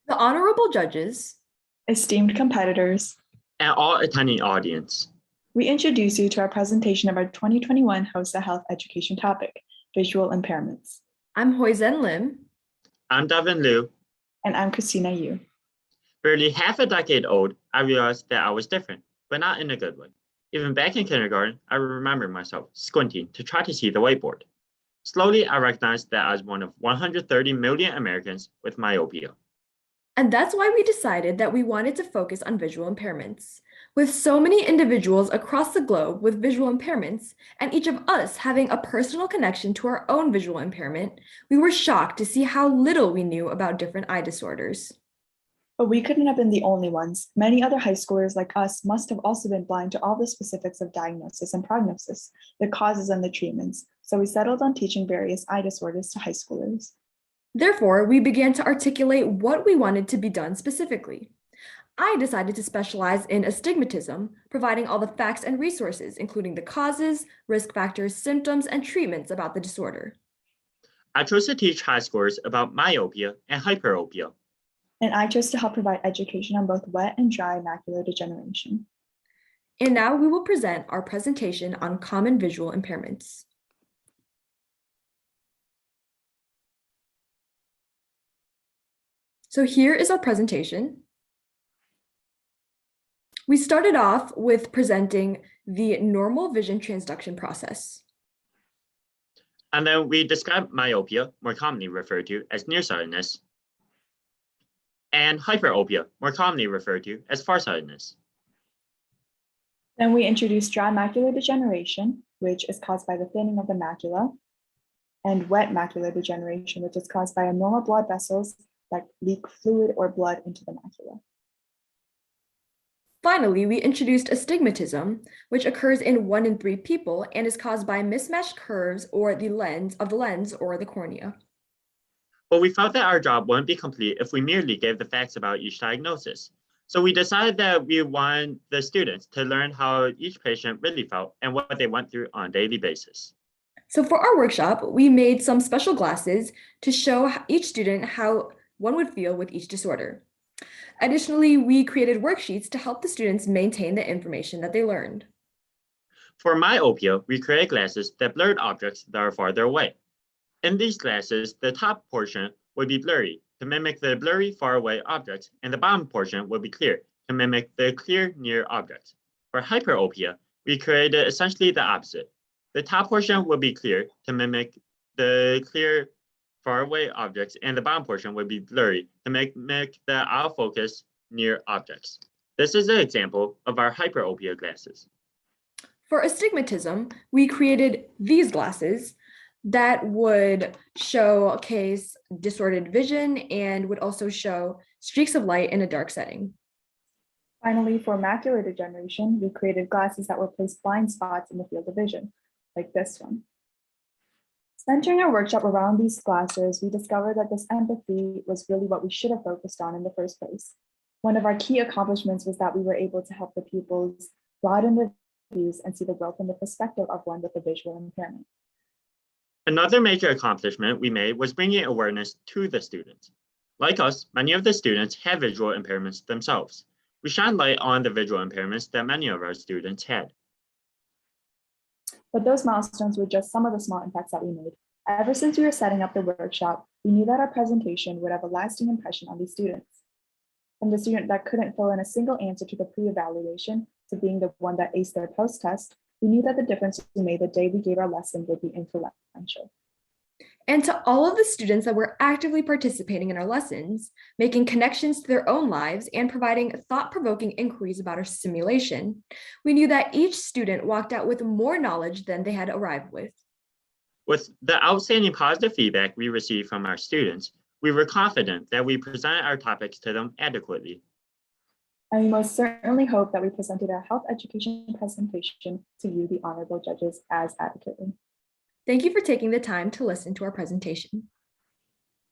The honorable judges, esteemed competitors, and all attending audience. we introduce you to our presentation of our 2021 HOSA Health Education topic, visual impairments. I'm Hoizen Lim. I'm Devin Liu. And I'm Christina Yu. Barely half a decade old, I realized that I was different, but not in a good way. Even back in kindergarten, I remember myself squinting to try to see the whiteboard. Slowly, I recognized that I was one of 130 million Americans with myopia. And that's why we decided that we wanted to focus on visual impairments. With so many individuals across the globe with visual impairments, and each of us having a personal connection to our own visual impairment, we were shocked to see how little we knew about different eye disorders. But we couldn't have been the only ones. Many other high schoolers like us must have also been blind to all the specifics of diagnosis and prognosis, the causes and the treatments. So we settled on teaching various eye disorders to high schoolers. Therefore, we began to articulate what we wanted to be done specifically. I decided to specialize in astigmatism, providing all the facts and resources, including the causes, risk factors, symptoms, and treatments about the disorder. I chose to teach high schoolers about myopia and hyperopia. And I chose to help provide education on both wet and dry macular degeneration. And now we will present our presentation on common visual impairments. So here is our presentation. We started off with presenting the normal vision transduction process. And then we described myopia, more commonly referred to as nearsightedness, and hyperopia, more commonly referred to as farsightedness. Then we introduced dry macular degeneration, which is caused by the thinning of the macula, and wet macular degeneration, which is caused by abnormal blood vessels that leak fluid or blood into the macula. Finally, we introduced astigmatism, which occurs in 1 in 3 people and is caused by mismatched curves or the lens or the cornea. But we felt that our job wouldn't be complete if we merely gave the facts about each diagnosis. So we decided that we want the students to learn how each patient really felt and what they went through on a daily basis. So for our workshop, we made some special glasses to show each student how one would feel with each disorder. Additionally, we created worksheets to help the students maintain the information that they learned. For myopia, we created glasses that blurred objects that are farther away. In these glasses, the top portion would be blurry to mimic the blurry faraway objects, and the bottom portion would be clear to mimic the clear near objects. For hyperopia, we created essentially the opposite. The top portion would be clear to mimic the clear faraway objects, and the bottom portion would be blurry to mimic the out of focus near objects. This is an example of our hyperopia glasses. For astigmatism, we created these glasses that would showcase disordered vision and would also show streaks of light in a dark setting. Finally, for macular degeneration, we created glasses that replaced blind spots in the field of vision, like this one. Centering our workshop around these glasses, we discovered that this empathy was really what we should have focused on in the first place. One of our key accomplishments was that we were able to help the pupils broaden their views and see the world from the perspective of one with a visual impairment. Another major accomplishment we made was bringing awareness to the students. Like us, many of the students have visual impairments themselves. We shine light on the visual impairments that many of our students had. But those milestones were just some of the small impacts that we made. Ever since we were setting up the workshop, we knew that our presentation would have a lasting impression on these students. From the student that couldn't fill in a single answer to the pre-evaluation to being the one that aced their post-test, we knew that the difference we made the day we gave our lesson would be influential. And to all of the students that were actively participating in our lessons, making connections to their own lives and providing thought-provoking inquiries about our simulation, we knew that each student walked out with more knowledge than they had arrived with. With the outstanding positive feedback we received from our students, we were confident that we presented our topics to them adequately. And we most certainly hope that we presented a health education presentation to you, the honorable judges, as adequately. Thank you for taking the time to listen to our presentation.